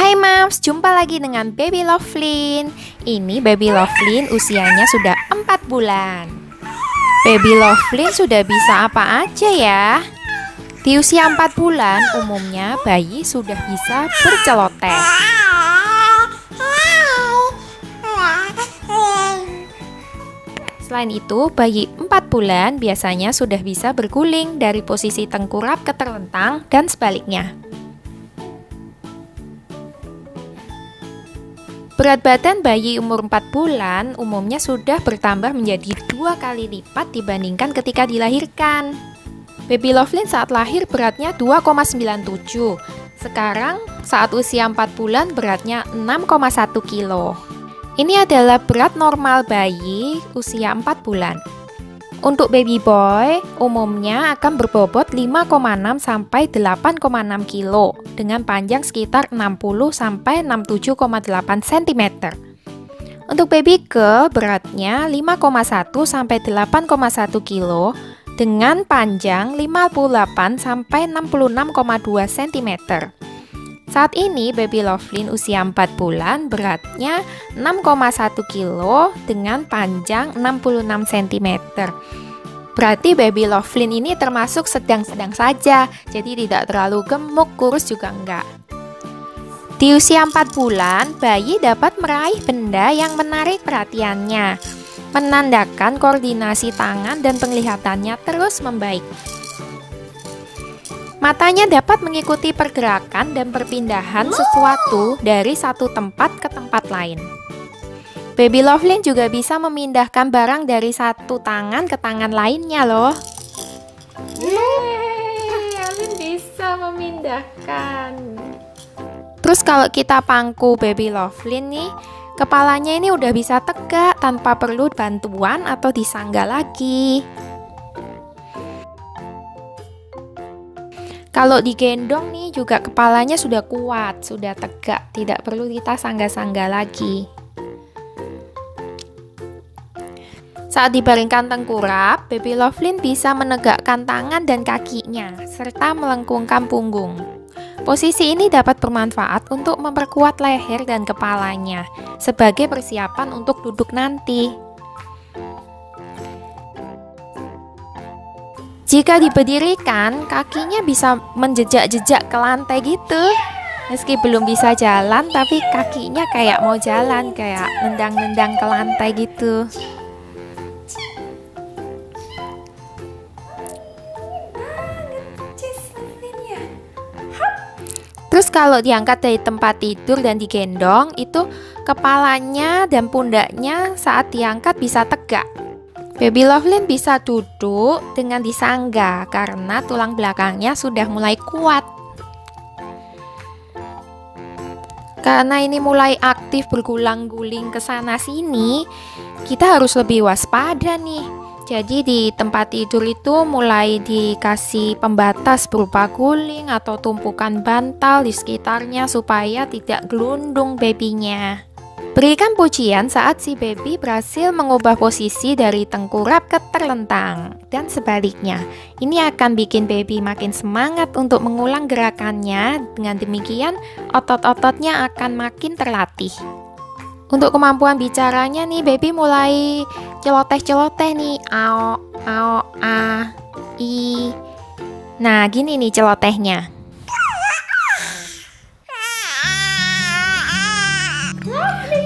Hai Mams, jumpa lagi dengan Baby Lovelyn. Ini Baby Lovelyn usianya sudah 4 bulan. Baby Lovelyn sudah bisa apa aja ya? Di usia 4 bulan, umumnya bayi sudah bisa berceloteh. Selain itu, bayi 4 bulan biasanya sudah bisa berguling dari posisi tengkurap ke terlentang dan sebaliknya. Berat badan bayi umur 4 bulan umumnya sudah bertambah menjadi 2 kali lipat dibandingkan ketika dilahirkan. Baby Lovelyn saat lahir beratnya 2,97. Sekarang saat usia 4 bulan beratnya 6,1 kilo. Ini adalah berat normal bayi usia 4 bulan. Untuk baby boy, umumnya akan berbobot 5,6 sampai 8,6 kilo dengan panjang sekitar 60 sampai 67,8 cm. Untuk baby girl, beratnya 5,1 sampai 8,1 kilo dengan panjang 58 sampai 66,2 cm. Saat ini Baby Lovelyn usia 4 bulan beratnya 6,1 kilo dengan panjang 66 cm. Berarti Baby Lovelyn ini termasuk sedang-sedang saja, jadi tidak terlalu gemuk, kurus juga enggak. Di usia 4 bulan, bayi dapat meraih benda yang menarik perhatiannya, menandakan koordinasi tangan dan penglihatannya terus membaik. Matanya dapat mengikuti pergerakan dan perpindahan sesuatu dari satu tempat ke tempat lain. Baby Lovelyn juga bisa memindahkan barang dari satu tangan ke tangan lainnya loh. Yeay, Alin bisa memindahkan. Terus kalau kita pangku Baby Lovelyn nih, kepalanya ini udah bisa tegak tanpa perlu bantuan atau disangga lagi. Kalau digendong nih juga kepalanya sudah kuat, sudah tegak, tidak perlu kita sangga-sangga lagi. Saat dibaringkan tengkurap, Baby Lovelyn bisa menegakkan tangan dan kakinya, serta melengkungkan punggung. Posisi ini dapat bermanfaat untuk memperkuat leher dan kepalanya, sebagai persiapan untuk duduk nanti. Jika diberdirikan, kakinya bisa menjejak-jejak ke lantai gitu. Meski belum bisa jalan, tapi kakinya kayak mau jalan, kayak nendang-nendang ke lantai gitu. Terus kalau diangkat dari tempat tidur dan digendong, itu kepalanya dan pundaknya saat diangkat bisa tegak. Baby Lovelyn bisa duduk dengan disangga karena tulang belakangnya sudah mulai kuat. Karena ini mulai aktif bergulang-guling ke sana sini, kita harus lebih waspada nih. Jadi di tempat tidur itu mulai dikasih pembatas berupa guling atau tumpukan bantal di sekitarnya supaya tidak gelundung babynya. Berikan pujian saat si baby berhasil mengubah posisi dari tengkurap ke terlentang dan sebaliknya. Ini akan bikin baby makin semangat untuk mengulang gerakannya. Dengan demikian, otot-ototnya akan makin terlatih. Untuk kemampuan bicaranya nih, baby mulai celoteh-celoteh nih. Ao, ao, a, i. Nah, gini nih celotehnya.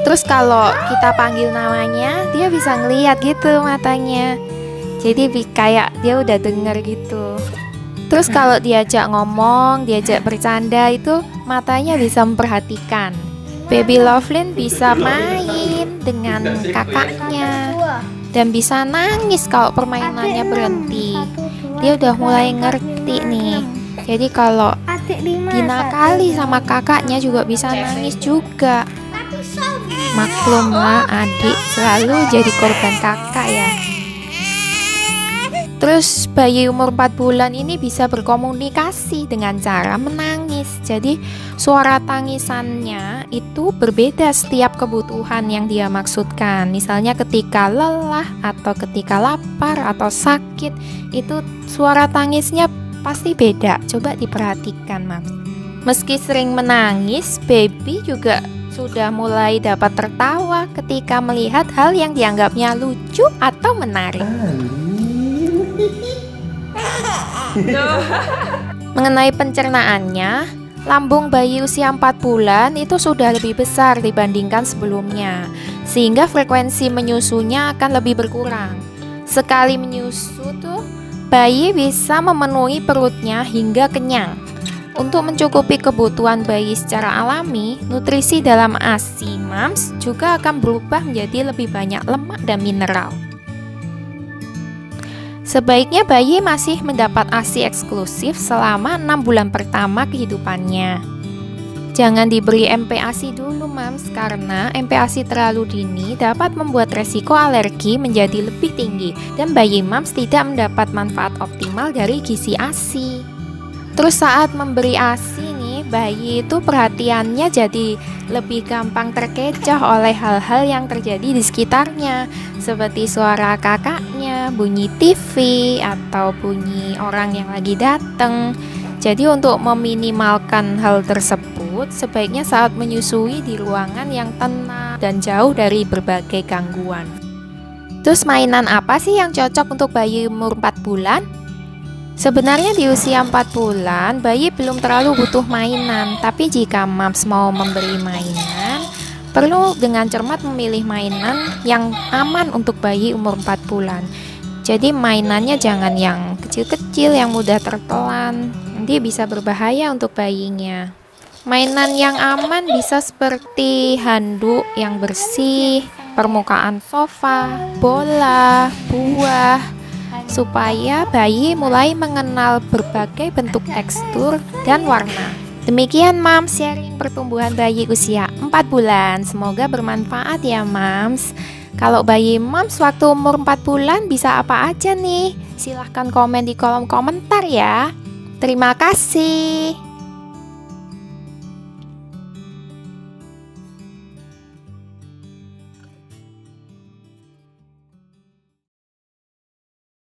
Terus kalau kita panggil namanya, dia bisa ngeliat gitu matanya. Jadi kayak dia udah denger gitu. Terus kalau diajak ngomong, diajak bercanda itu matanya bisa memperhatikan. Baby Lovelyn bisa main dengan kakaknya dan bisa nangis kalau permainannya berhenti. Dia udah mulai ngerti nih. Jadi kalau dinakali sama kakaknya juga bisa nangis juga. Maklumlah adik selalu jadi korban kakak ya. Terus bayi umur 4 bulan ini bisa berkomunikasi dengan cara menangis. Jadi suara tangisannya itu berbeda setiap kebutuhan yang dia maksudkan. Misalnya ketika lelah atau ketika lapar atau sakit, itu suara tangisnya pasti beda. Coba diperhatikan, Mams. Meski sering menangis, baby juga sudah mulai dapat tertawa ketika melihat hal yang dianggapnya lucu atau menarik. Mengenai pencernaannya, lambung bayi usia 4 bulan itu sudah lebih besar dibandingkan sebelumnya, sehingga frekuensi menyusunya akan lebih berkurang. Sekali menyusu tuh, bayi bisa memenuhi perutnya hingga kenyang. Untuk mencukupi kebutuhan bayi secara alami, nutrisi dalam ASI Mams juga akan berubah menjadi lebih banyak lemak dan mineral. Sebaiknya bayi masih mendapat ASI eksklusif selama 6 bulan pertama kehidupannya. Jangan diberi MPASI dulu Mams, karena MPASI terlalu dini dapat membuat resiko alergi menjadi lebih tinggi dan bayi Mams tidak mendapat manfaat optimal dari gizi ASI. Terus saat memberi ASI nih, bayi itu perhatiannya jadi lebih gampang terkecoh oleh hal-hal yang terjadi di sekitarnya, seperti suara kakaknya, bunyi TV, atau bunyi orang yang lagi datang. Jadi untuk meminimalkan hal tersebut, sebaiknya saat menyusui di ruangan yang tenang dan jauh dari berbagai gangguan. Terus mainan apa sih yang cocok untuk bayi umur 4 bulan? Sebenarnya di usia 4 bulan, bayi belum terlalu butuh mainan, tapi jika Mams mau memberi mainan, perlu dengan cermat memilih mainan yang aman untuk bayi umur 4 bulan. Jadi mainannya jangan yang kecil-kecil yang mudah tertelan, nanti bisa berbahaya untuk bayinya. Mainan yang aman bisa seperti handuk yang bersih, permukaan sofa, bola, buah, supaya bayi mulai mengenal berbagai bentuk tekstur dan warna. Demikian Mams sharing pertumbuhan bayi usia 4 bulan. Semoga bermanfaat ya Mams. Kalau bayi Mams waktu umur 4 bulan bisa apa aja nih? Silahkan komen di kolom komentar ya. Terima kasih.